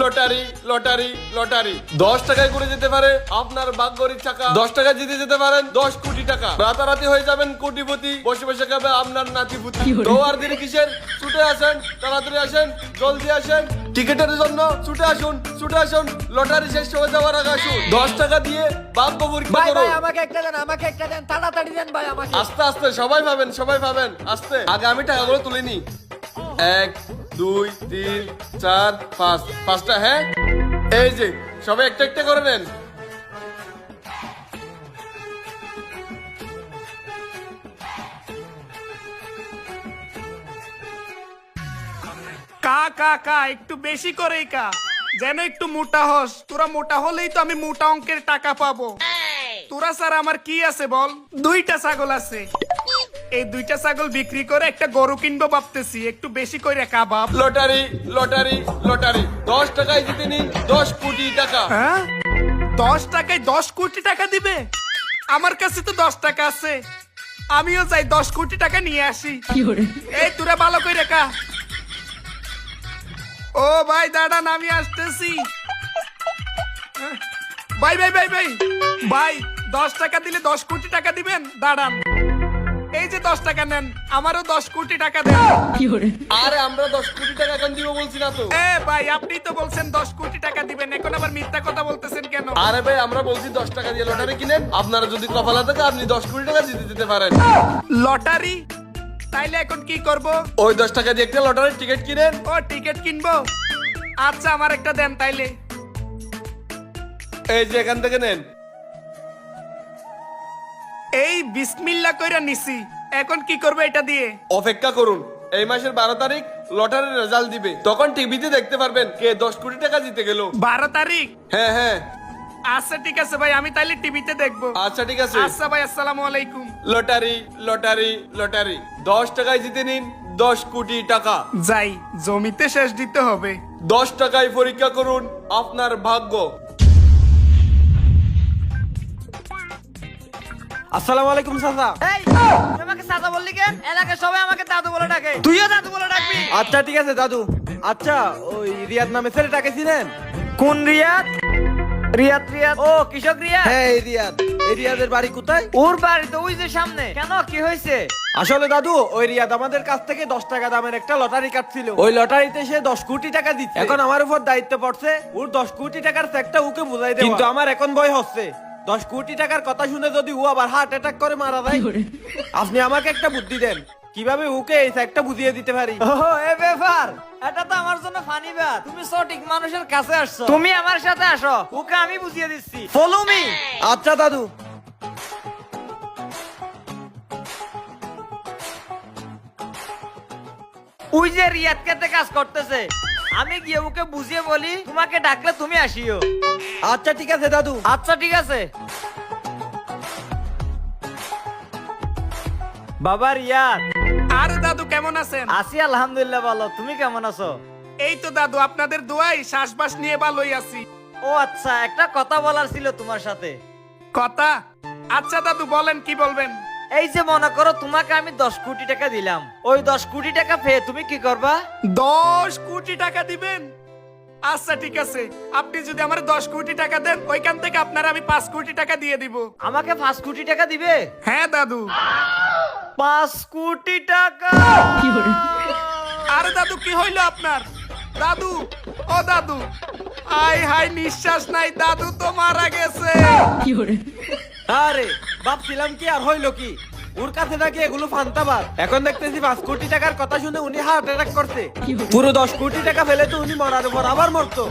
Lottery lottery lottery 10 টাকায় করে যেতে পারে আপনার ভাগ্যের চাকা। 10 টাকা জিতে যেতে পারেন 10 কোটি টাকা। রাতারাতি হয়ে যাবেন কোটিপতি, বসে বসে খাবে আপনার নাতিপুতি। তো আর দেরি কিসের? ছুটে আসেন, তাড়াতাড়ি আসেন, জলদি আসেন। টিকেটের জন্য ছুটে আসুন, ছুটে আসুন। লটারি শেষ হয়ে যাওয়ার আগে আসুন। 10 টাকা দিয়ে ভাগ্য পরীক্ষা ভাই ভাই করুন। আমাকে একটা দেন, আমাকে একটা দেন, তাড়াতাড়ি দেন ভাই আমাকে। আস্তে আস্তে সবাই পাবেন, সবাই পাবেন। আস্তে, আগে আমি টাকাগুলো তুলে নি। 1 2 3 4 5 5টা। হ্যাঁ, এই যে সবাই একটা একটা করে নেন। কা কা কা একটু বেশি করেই কা, যেন একটু মোটা হস। তোরা মোটা হলেই তো আমি মোটা অঙ্কের টাকা পাবো। তোরা স্যার আমার কি আছে বল? 2টা ছাগল আছে, এই 2টা ছাগল বিক্রি করে একটা গরু কিনবো ভাবতেছি। একটু বেশি করে কা বাপ। লটারি লটারি লটারি 10 টাকায় জিতে নিন 10 কোটি টাকা। হ্যাঁ, 10 টাকায় 10 কোটি টাকা দিবে? আমার কাছে তো 10 টাকা আছে, আমিও যাই 10 কোটি টাকা নিয়ে আসি। এই তোরা ভালো করে রেখা। ও ভাই দাঁড়ান, আমি আসতেছি। ভাই ভাই ভাই ভাই ভাই 10 টাকা দিলে 10 কোটি টাকা দিবেন? দাঁড়ান, এই যে 10 টাকা নেন, আমারও 10 কোটি টাকা দেন। আরে আমরা 10 কোটি টাকা এখন দিব বলছি না তো। এ ভাই আপনি তো বলছেন 10 কোটি টাকা দিবেন, এখন আবার মিথ্যা কথা বলতেছেন কেন? আরে ভাই আমরা বলছি 10 টাকা দিয়ে লটারি কিনেন, আপনারা যদি কপালে থাকে আপনি 10 কোটি টাকা জিতে যেতে পারেন। লটারি? তাইলে এখন কি করব? ওই 10 টাকা দিয়ে একটা লটারির টিকিট কিনেন। ও টিকিট কিনবো? আচ্ছা আমার একটা দেন তাইলে। এই যে এখান থেকে নেন। এই বিসমিল্লাহ কইরা নিছি, এখন কি করবো এটা দিয়ে? অপেক্ষা করুন, এই মাসের 12 তারিখ লটারির রেজাল্ট দিবে, তখন টিভিতে দেখতে পারবেন কে 10 কোটি টাকা জিতে গেল। 12 তারিখ? হ্যাঁ হ্যাঁ। আচ্ছা ঠিক আছে ভাই, আমি তাইলে টিভিতে দেখবো। আচ্ছা ঠিক আছে। আচ্ছা ভাই, আসসালামু আলাইকুম। লটারি লটারি লটারি 10 টাকায় জিতে নিন 10 কোটি টাকা। যাই, জমিতে শেষ দিতে হবে। 10 টাকায় পরীক্ষা করুন আপনার ভাগ্য। আসসালামু আলাইকুম চাচা। এই তুই আমাকে চাচা বললি কেন? এলাকার সবাই আমাকে দাদু বলে ডাকে, তুইও দাদু বলে ডাকবি। আচ্ছা ঠিক আছে দাদু। আচ্ছা ওই রিয়াদ নামে ছেলেটাকে চিনেন? কোন রিয়াদ? রিয়াদ রিয়াদ, ও কৃষক রিয়াদ। হ্যাঁ এই রিয়াদ। এই রিয়াদের বাড়ি কোথায়? ওর বাড়ি তো ওই যে সামনে। কেন, কি হয়েছে? আসলে দাদু ওই রিয়াদ আমাদের কাছ থেকে 10 টাকা দামের একটা লটারি কাটছিল। ওই লটারিতে সে 10 কোটি টাকা দিচ্ছে। এখন আমার উপর দায়িত্ব পড়ছে ওর 10 কোটি টাকার চেকটা ওকে বুঝাই দেওয়া। কিন্তু আমার এখন ভয় হচ্ছে 10 কোটি টাকার কথা শুনে যদি ও আবার হার্ট অ্যাটাক করে মারা যায়। আপনি আমাকে একটা বুদ্ধি দেন, কিভাবে ওকে এই চেকটা বুঝিয়ে দিতে পারি। ও এ ব্যাপার, এটা তো আমার জন্য ফানি ব্যাপার। তুমি সঠিক মানুষের কাছে আসছো, তুমি আমার সাথে আসো, ওকে আমি বুঝিয়ে দিচ্ছি। Follow me. আচ্ছা দাদু। ওই যে রিয়াদ খেতে কাজ করতেছে, আমি গিয়ে ওকে বুঝিয়ে বলি তোমাকে ডাকলে তুমি আসিও। আচ্ছা ঠিক আছে দাদু। আচ্ছা ঠিক আছে। বাবা রিয়াদ। আরে দাদু কেমন আছেন? আছি আলহামদুলিল্লাহ ভালো, তুমি কেমন আছো? এই তো দাদু আপনাদের দোয়াই শ্বাসবাস নিয়ে ভালোই আছি। ও আচ্ছা, একটা কথা বলার ছিল তোমার সাথে। কথা? আচ্ছা দাদু বলেন, কি বলবেন? এই যে মনে করো তোমাকে আমি 10 কোটি টাকা দিলাম, ওই 10 কোটি টাকা পেয়ে তুমি কি করবা? 10 কোটি টাকা দিবেন? আচ্ছা ঠিক আছে, আপনি যদি আমার 10 কোটি টাকা দেন, ওইখান থেকে আপনার আমি 5 কোটি টাকা দিয়ে দিব। আমাকে 5 কোটি টাকা দিবে? হ্যাঁ দাদু। 5 কোটি টাকা? আরে দাদু কি হইলো আপনার? দাদু, ও দাদু, আই হাই নিঃশ্বাস নাই, দাদু তো মারা গেছে। আরে ভাবছিলাম কি আর হইলো কি, ওর কাছে নাকি এগুলো ফান্তাবাদ। এখন দেখতেছি 5 কোটি টাকার কথা শুনে উনি হার্ট অ্যাটাক করছে। পুরো 10 কোটি টাকা ফেলে তো উনি মরার উপর আবার মরতো।